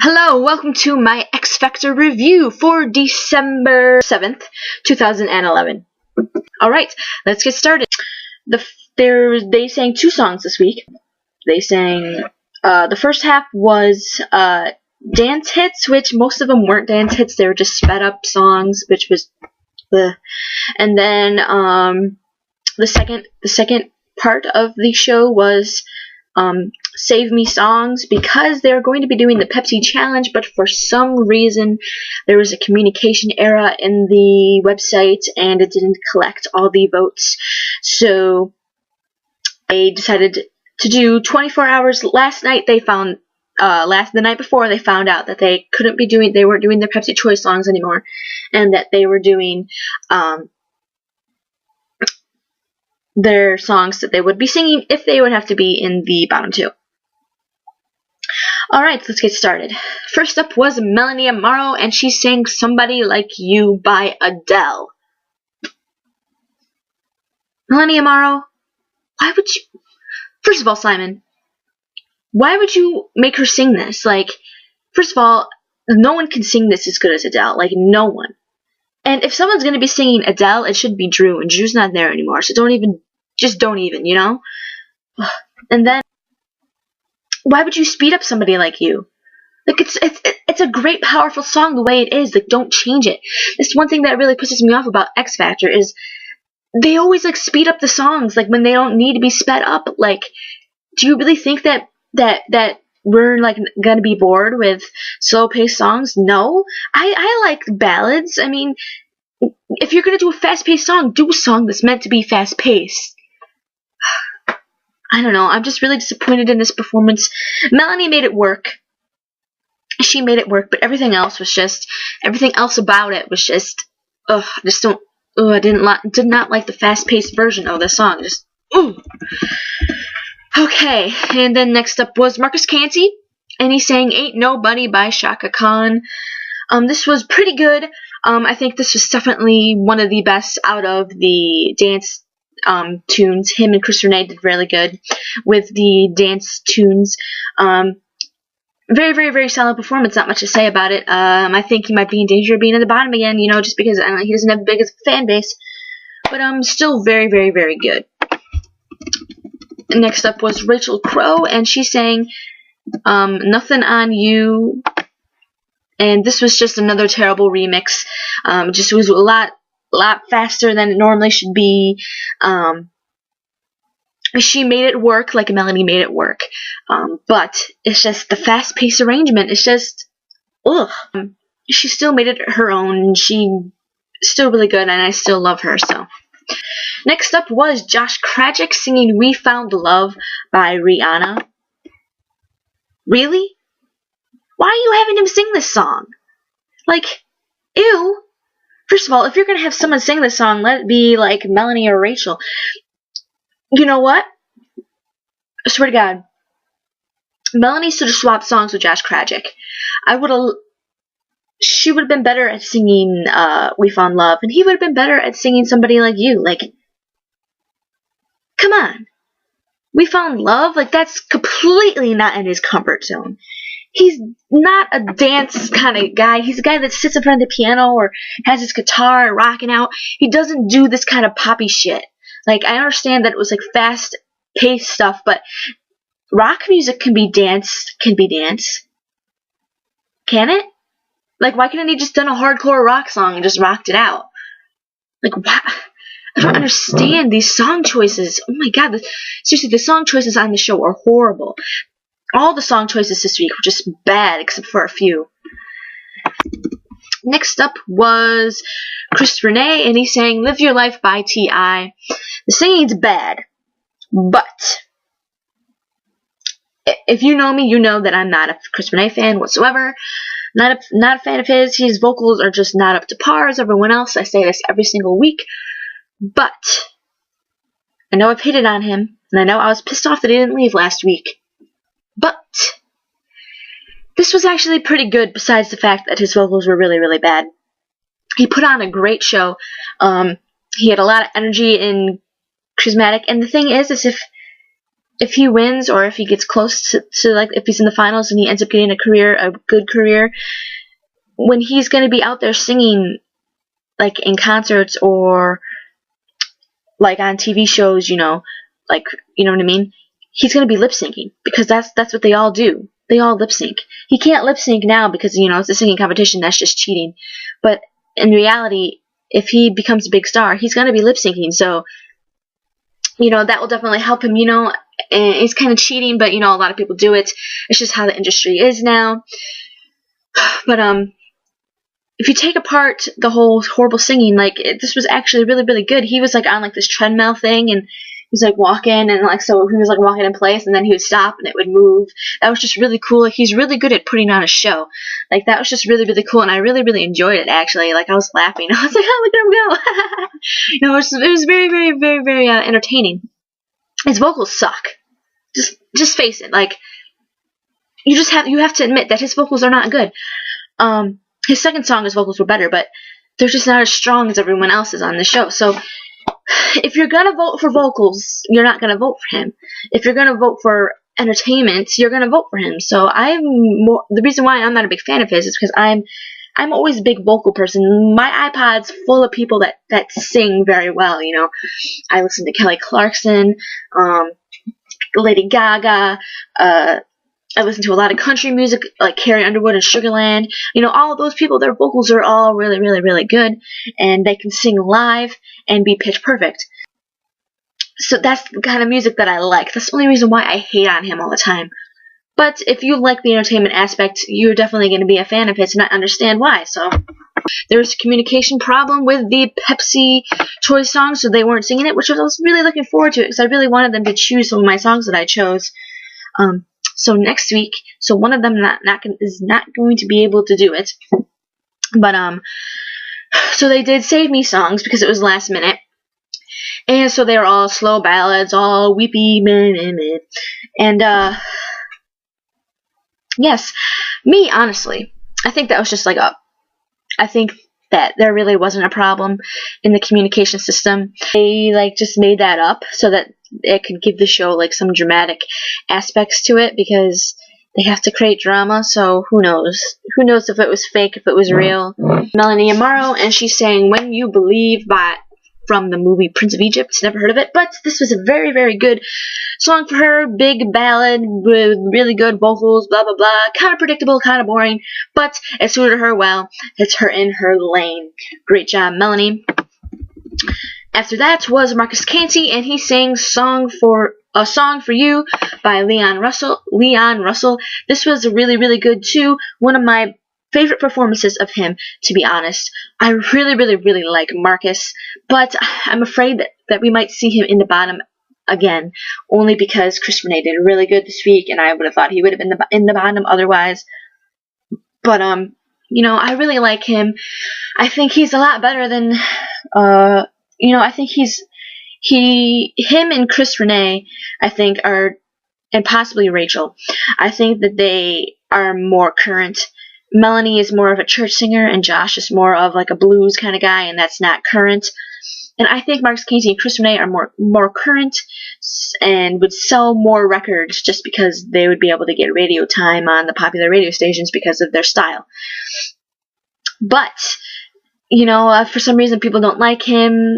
Hello, welcome to my X Factor review for December 7th, 2011. Alright, let's get started. They sang two songs this week. They sang, the first half was dance hits, which most of them weren't dance hits, they were just sped up songs, which was and then the second part of the show was Save Me songs, because they were going to be doing the Pepsi challenge, but for some reason there was a communication error in the website and it didn't collect all the votes, so they decided to do 24 hours. Last night they found the night before they found out that they weren't doing their Pepsi Choice songs anymore, and that they were doing their songs that they would be singing if they would have to be in the bottom two. Alright, let's get started. First up was Melanie Amaro, and she sang Somebody Like You by Adele. Melanie Amaro, why would you... First of all, Simon, why would you make her sing this? Like, first of all, no one can sing this as good as Adele. Like, no one. And if someone's going to be singing Adele, it should be Drew, and Drew's not there anymore, so don't even, you know? And then, why would you speed up Somebody Like You? Like, it's a great, powerful song the way it is. Like, don't change it. It's one thing that really pisses me off about X Factor is they always, like, speed up the songs, like, when they don't need to be sped up. Like, do you really think that we're, like, gonna be bored with slow-paced songs? No. I like ballads. I mean, if you're gonna do a fast-paced song, do a song that's meant to be fast-paced. I don't know. I'm just really disappointed in this performance. Melanie made it work. She made it work, but everything else about it was just, I did not like the fast-paced version of the song. Just, Okay, and then next up was Marcus Canty, and he sang Ain't Nobody by Chaka Khan. This was pretty good. I think this was definitely one of the best out of the dance tunes. Him and Rene did really good with the dance tunes. Very, very, very solid performance. Not much to say about it. I think he might be in danger of being at the bottom again, you know, just because he doesn't have the biggest fan base. But still very, very, very good. Next up was Rachel Crow, and she sang Nothin on You. And this was just another terrible remix. Just was a lot faster than it normally should be. She made it work like Melanie made it work. But it's just the fast-paced arrangement. It's just, she still made it her own, and she's still really good, and I still love her, so. Next up was Krajcik singing We Found Love by Rihanna. Really? Why are you having him sing this song? Like, ew. First of all, if you're going to have someone sing this song, let it be like Melanie or Rachel. You know what? I swear to God. Melanie should have swapped songs with Krajcik. She would have been better at singing We Found Love, and he would have been better at singing Somebody Like You. Like, come on. We Found Love? Like, that's completely not in his comfort zone. He's not a dance kind of guy. He's a guy that sits in front of the piano or has his guitar rocking out. He doesn't do this kind of poppy shit. Like, I understand that it was, like, fast-paced stuff, but rock music can be dance. Can it? Like, why couldn't he just done a hardcore rock song and just rocked it out? Like, what? I don't understand these song choices. Oh my God. Seriously, the song choices on the show are horrible. All the song choices this week were just bad, except for a few. Next up was Rene, and he sang Live Your Life by T.I. The singing's bad, but if you know me, you know that I'm not a Rene fan whatsoever. Not a fan of his. His vocals are just not up to par as everyone else. I say this every single week. But I know I've hated on him, and I know I was pissed off that he didn't leave last week. But this was actually pretty good, besides the fact that his vocals were really, really bad. He put on a great show. He had a lot of energy and charismatic. And the thing is if if he wins or if he gets close to like if he's in the finals and he ends up getting a good career, when he's going to be out there singing like in concerts or like on TV shows, like, you know what I mean? He's going to be lip syncing because that's what they all do. They all lip sync. He can't lip sync now because, it's a singing competition. That's just cheating. But in reality, if he becomes a big star, he's going to be lip syncing. So, that will definitely help him, and it's kind of cheating, but, a lot of people do it. It's just how the industry is now. But, if you take apart the whole horrible singing, like, this was actually really, really good. He was, like, on, like, this treadmill thing, and he was, like, walking, and, like, so he was, like, walking in place, and then he would stop, and it would move. That was just really cool. Like, he's really good at putting on a show. Like, that was just really, really cool, and I really, really enjoyed it, actually. Like, I was laughing. I was like, oh, look at him go. It was very, very, very, very entertaining. His vocals suck. Just face it. Like, you have to admit that his vocals are not good. His second song, his vocals were better, but they're just not as strong as everyone else's on the show. So if you're going to vote for vocals, you're not going to vote for him. If you're going to vote for entertainment, you're going to vote for him. So the reason why I'm not a big fan of his is because I'm always a big vocal person. My iPod's full of people that sing very well, I listen to Kelly Clarkson, Lady Gaga, I listen to a lot of country music, like Carrie Underwood and Sugarland. All of those people, their vocals are all really, really, really good, and they can sing live and be pitch perfect. So that's the kind of music that I like. That's the only reason why I hate on him all the time. But if you like the entertainment aspect, you're definitely going to be a fan of his, and I understand why. So there's a communication problem with the Pepsi choice songs, so they weren't singing it, which I was really looking forward to, because I really wanted them to choose some of my songs that I chose. So next week, so one of them is not going to be able to do it. But so they did Save Me songs because it was last minute. And so they were all slow ballads, all weepy, and yes, me honestly, I think that was just like I think that there really wasn't a problem in the communication system. They just made that up so that it could give the show some dramatic aspects to it, because they have to create drama. So who knows if it was fake, if it was real. Melanie Amaro, and she's saying When You Believe from the movie Prince of Egypt. Never heard of it, but this was a very, very good song for her. Big ballad with really good vocals, blah, blah, blah. Kind of predictable, kind of boring, but it suited her well. It's her in her lane. Great job, Melanie. After that was Marcus Canty, and he sang A Song for You by Leon Russell. This was really, really good too. One of my favorite performances of him, to be honest. I really, really, really like Marcus, but I'm afraid that we might see him in the bottom again, only because Chris Rene did really good this week, and I would have thought he would have been in the bottom otherwise. But I really like him. I think he's a lot better than I think him and Chris Rene, I think, and possibly Rachel, I think that they are more current. Melanie is more of a church singer, and Josh is more of a blues kind of guy, and that's not current. And I think Marcus Canty and Chris Rene are more current and would sell more records just because they would be able to get radio time on the popular radio stations because of their style. But, for some reason people don't like him.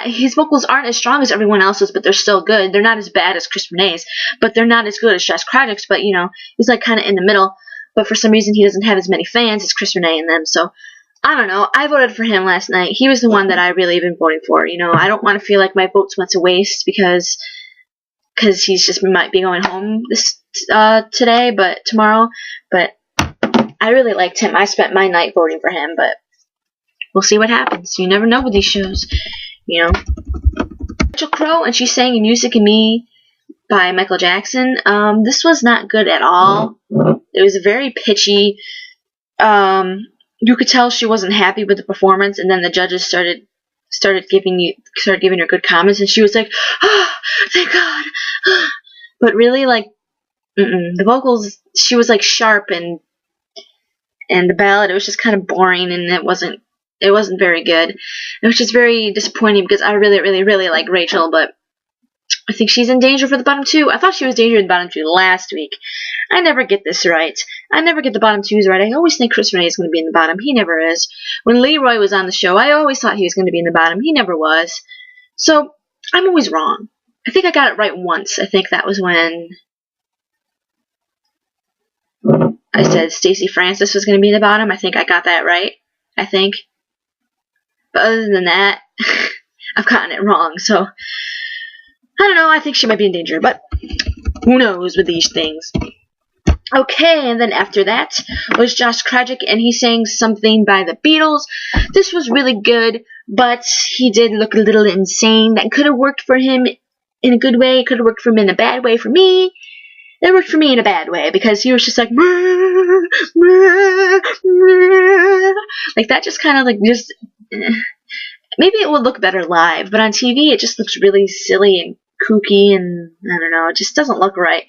His vocals aren't as strong as everyone else's, but they're still good. They're not as bad as Chris Rene's, but they're not as good as Krajcik's, but, he's kind of in the middle. But for some reason, he doesn't have as many fans as Chris Rene and them. So, I don't know. I voted for him last night. He was the one that I really been voting for. I don't want to feel like my votes went to waste because he's just might be going home tomorrow. But I really liked him. I spent my night voting for him, but we'll see what happens. You never know with these shows, Rachel Crow, and she sang Music and Me by Michael Jackson. This was not good at all. It was very pitchy. You could tell she wasn't happy with the performance, and then the judges started giving her good comments, and she was like, "Oh, thank God." But really, the vocals, she was sharp, and the ballad, it was just kind of boring, and it wasn't very good. It was just very disappointing because I really, really, really like Rachel, but I think she's in danger for the bottom two. I thought she was in danger in the bottom two last week. I never get this right. I never get the bottom twos right. I always think Chris Rene is going to be in the bottom. He never is. When Leroy was on the show, I always thought he was going to be in the bottom. He never was. So, I'm always wrong. I think I got it right once. I think that was when I said Stacey Francis was going to be in the bottom. I think I got that right. I think. But other than that, I've gotten it wrong. So, I don't know, I think she might be in danger, but who knows with these things. Okay, and then after that was Josh Krajcik, and he sang something by the Beatles. This was really good, but he did look a little insane. That could have worked for him in a good way. It could have worked for him in a bad way. For me, it worked for me in a bad way, because he was just like, like that just kind of like just... Maybe it would look better live, but on TV it just looks really silly and kooky, and I don't know, it just doesn't look right.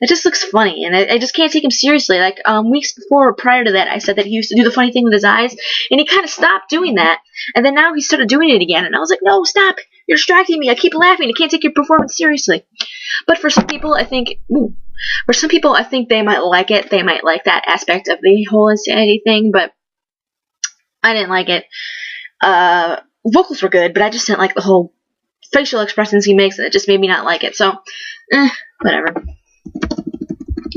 It just looks funny, and I just can't take him seriously. Like, weeks before or prior to that, I said that he used to do the funny thing with his eyes, and he kind of stopped doing that, and then now he started doing it again, and I was like, no, stop, you're distracting me, I keep laughing, I can't take your performance seriously. But for some people, I think, they might like it, they might like that aspect of the whole insanity thing, but I didn't like it. Vocals were good, but I just didn't like the whole facial expressions he makes, and it just made me not like it. So, whatever.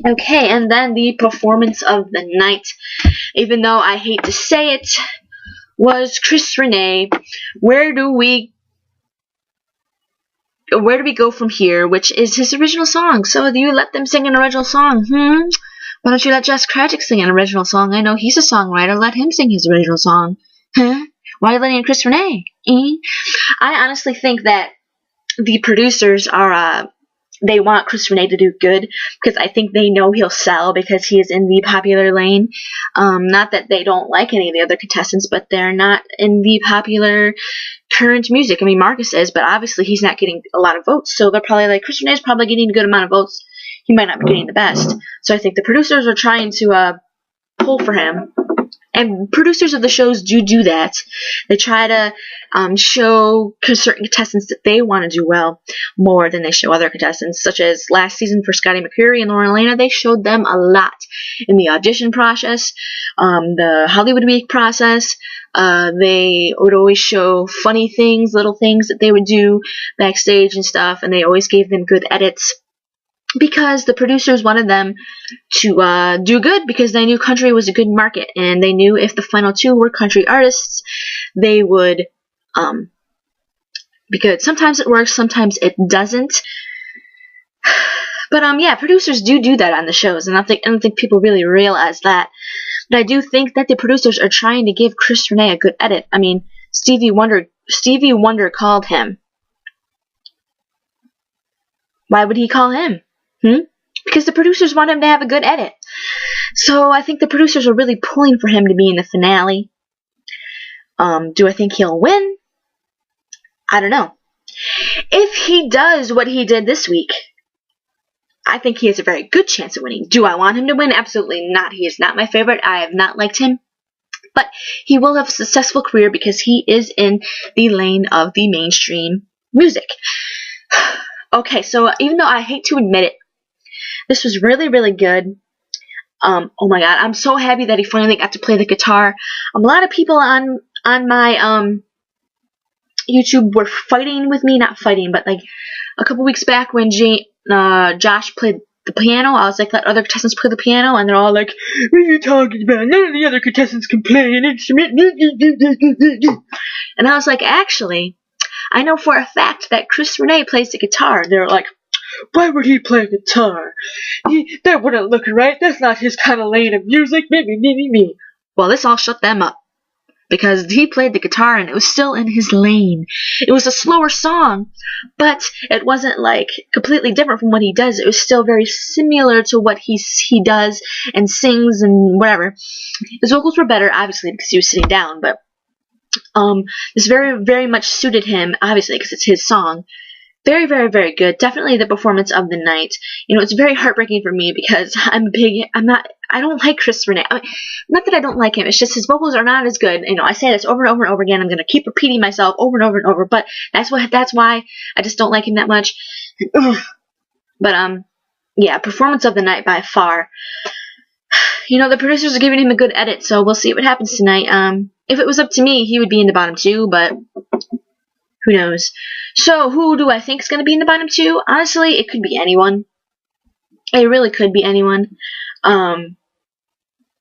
Okay, and then the performance of the night, even though I hate to say it, was Chris Rene. Where do we go from here? Which is his original song. So you let them sing an original song. Why don't you let Josh Krajcik sing an original song? I know he's a songwriter. Let him sing his original song. Why are you letting Chris Rene? I honestly think that the producers are, they want Chris Rene to do good, because I think they know he'll sell because he is in the popular lane. Not that they don't like any of the other contestants, but they're not in the popular current music. I mean, Marcus is, but obviously he's not getting a lot of votes, so they're probably like, Chris Rene is probably getting a good amount of votes. He might not be getting the best. So I think the producers are trying to pull for him. And producers of the shows do that. They try to show certain contestants that they want to do well more than they show other contestants, such as last season for Scotty McCreery and Lauren Elena. They showed them a lot in the audition process, the Hollywood Week process. They would always show funny things, little things that they would do backstage and stuff, and they always gave them good edits, because the producers wanted them to do good, because they knew country was a good market, and they knew if the final two were country artists, they would be good. Sometimes it works, sometimes it doesn't. But yeah, producers do that on the shows, and I don't think people really realize that. But I do think that the producers are trying to give Chris Rene a good edit. I mean, Stevie Wonder called him. Why would he call him? Because the producers want him to have a good edit. So I think the producers are really pulling for him to be in the finale. Do I think he'll win? I don't know. If he does what he did this week, I think he has a very good chance of winning. Do I want him to win? Absolutely not. He is not my favorite. I have not liked him. But he will have a successful career because he is in the lane of the mainstream music. Okay, so even though I hate to admit it, this was really, really good. Oh my god, I'm so happy that he finally got to play the guitar. A lot of people on my YouTube were fighting with me, not fighting, but like a couple weeks back when Josh played the piano, I was like, let other contestants play the piano, and they're all like, what are you talking about? None of the other contestants can play an instrument. And I was like, actually, I know for a fact that Chris Rene plays the guitar. They're like, why would he play guitar? That wouldn't look right. That's not his kind of lane of music. Me. Well, this all shut them up, because he played the guitar and it was still in his lane. It was a slower song, but it wasn't like completely different from what he does. It was still very similar to what he does and sings and whatever. His vocals were better, obviously, because he was sitting down, but this very, very much suited him, obviously, because it's his song. Very, very, very good. Definitely the performance of the night. You know, it's very heartbreaking for me because I don't like Chris Rene. I mean, not that I don't like him, it's just his vocals are not as good. You know, I say this over and over and over again. I'm going to keep repeating myself over and over and over, but that's why I just don't like him that much. Ugh. But yeah, performance of the night by far. The producers are giving him a good edit, so we'll see what happens tonight. If it was up to me, he would be in the bottom 2, but who knows? So, who do I think is going to be in the bottom 2? Honestly, it could be anyone. It really could be anyone.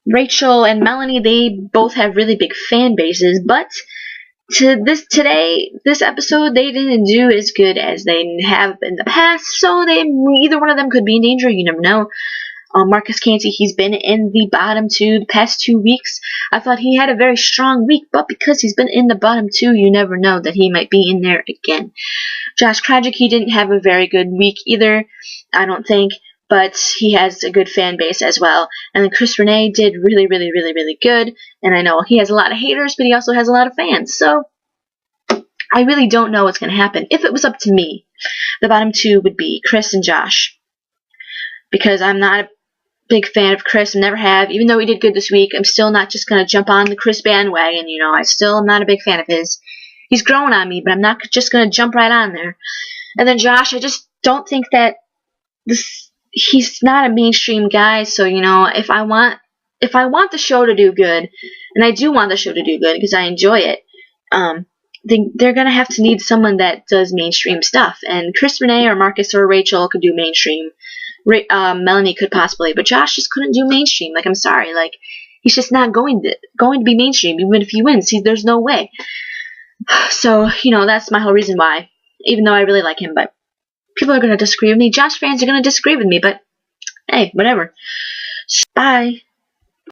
Rachel and Melanie, they both have really big fan bases, but this episode, they didn't do as good as they have in the past, so either one of them could be in danger. You never know. Marcus Canty, he's been in the bottom 2 the past 2 weeks. I thought he had a very strong week, but because he's been in the bottom 2, you never know that he might be in there again. Krajcik, he didn't have a very good week either, I don't think, but he has a good fan base as well. And then Rene did really, really, really, really good, and I know he has a lot of haters, but he also has a lot of fans, so I really don't know what's going to happen. If it was up to me, the bottom 2 would be Chris and Josh, because I'm not a big fan of Chris, and never have. Even though he did good this week, I'm still not just going to jump on the Chris bandwagon. I still am not a big fan of his. He's growing on me, but I'm not just going to jump right on there. And then Josh, I just don't think that he's not a mainstream guy, so, if I want the show to do good, and I do want the show to do good because I enjoy it, they're going to have to need someone that does mainstream stuff. And Rene or Marcus or Rachel could do mainstream. Melanie could possibly, but Josh just couldn't do mainstream. I'm sorry. He's just not going to be mainstream, even if he wins. There's no way. So, that's my whole reason why. Even though I really like him, but people are going to disagree with me. Josh fans are going to disagree with me, but hey, whatever. Bye.